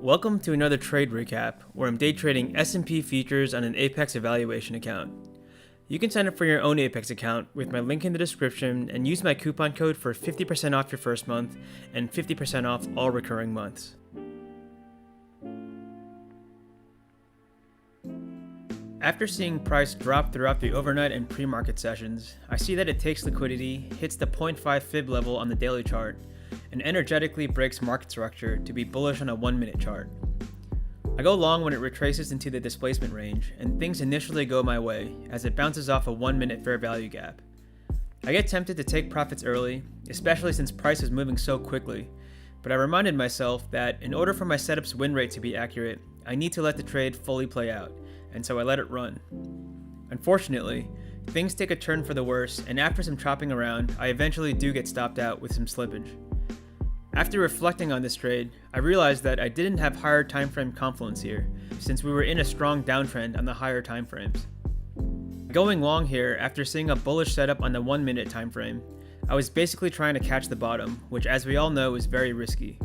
Welcome to another trade recap, where I'm day trading S&P futures on an Apex evaluation account. You can sign up for your own Apex account with my link in the description and use my coupon code for 50% off your first month and 50% off all recurring months. After seeing price drop throughout the overnight and pre-market sessions, I see that it takes liquidity, hits the 0.5 fib level on the daily chart, and energetically breaks market structure to be bullish on a 1-minute chart. I go long when it retraces into the displacement range, and things initially go my way as it bounces off a 1-minute fair value gap. I get tempted to take profits early, especially since price is moving so quickly, but I reminded myself that in order for my setup's win rate to be accurate, I need to let the trade fully play out, and so I let it run. Unfortunately, things take a turn for the worse, and after some chopping around, I eventually do get stopped out with some slippage. After reflecting on this trade, I realized that I didn't have higher timeframe confluence here, since we were in a strong downtrend on the higher timeframes. Going long here after seeing a bullish setup on the 1-minute timeframe, I was basically trying to catch the bottom, which as we all know is very risky.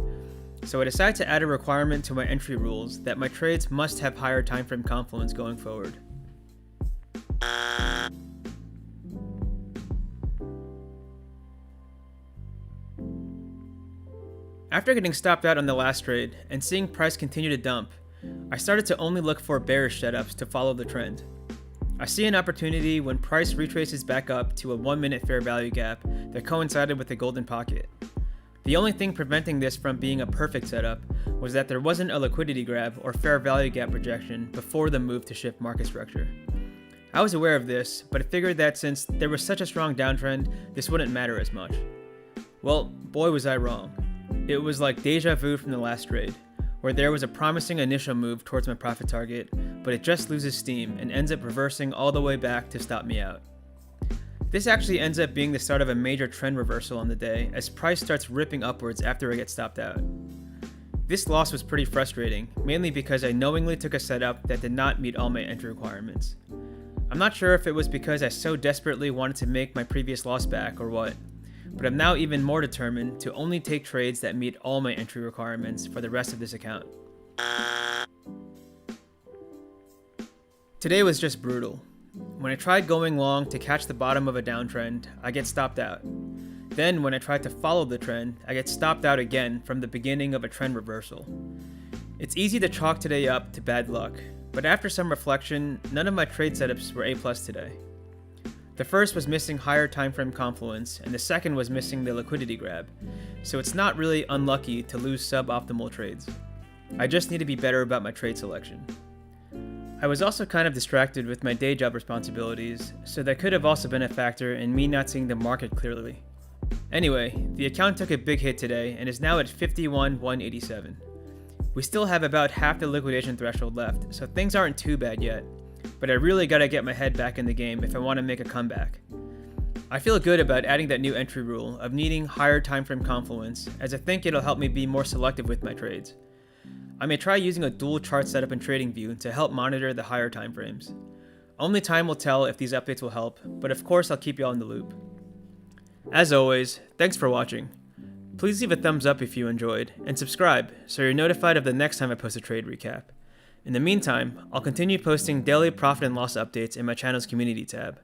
So I decided to add a requirement to my entry rules that my trades must have higher timeframe confluence going forward. After getting stopped out on the last trade and seeing price continue to dump, I started to only look for bearish setups to follow the trend. I see an opportunity when price retraces back up to a 1-minute fair value gap that coincided with the golden pocket. The only thing preventing this from being a perfect setup was that there wasn't a liquidity grab or fair value gap projection before the move to shift market structure. I was aware of this, but I figured that since there was such a strong downtrend, this wouldn't matter as much. Well, boy was I wrong. It was like deja vu from the last trade, where there was a promising initial move towards my profit target, but it just loses steam and ends up reversing all the way back to stop me out. This actually ends up being the start of a major trend reversal on the day as price starts ripping upwards after I get stopped out. This loss was pretty frustrating, mainly because I knowingly took a setup that did not meet all my entry requirements. I'm not sure if it was because I so desperately wanted to make my previous loss back or what, but I'm now even more determined to only take trades that meet all my entry requirements for the rest of this account. Today was just brutal. When I tried going long to catch the bottom of a downtrend, I get stopped out. Then when I tried to follow the trend, I get stopped out again from the beginning of a trend reversal. It's easy to chalk today up to bad luck, but after some reflection, none of my trade setups were A+ today. The first was missing higher timeframe confluence, and the second was missing the liquidity grab, so it's not really unlucky to lose suboptimal trades. I just need to be better about my trade selection. I was also kind of distracted with my day job responsibilities, so that could have also been a factor in me not seeing the market clearly. Anyway, the account took a big hit today and is now at 51,187. We still have about half the liquidation threshold left, so things aren't too bad yet. But I really gotta get my head back in the game if I want to make a comeback. I feel good about adding that new entry rule of needing higher timeframe confluence, as I think it'll help me be more selective with my trades. I may try using a dual chart setup in TradingView to help monitor the higher timeframes. Only time will tell if these updates will help, but of course I'll keep you all in the loop. As always, thanks for watching. Please leave a thumbs up if you enjoyed, and subscribe so you're notified of the next time I post a trade recap. In the meantime, I'll continue posting daily profit and loss updates in my channel's community tab.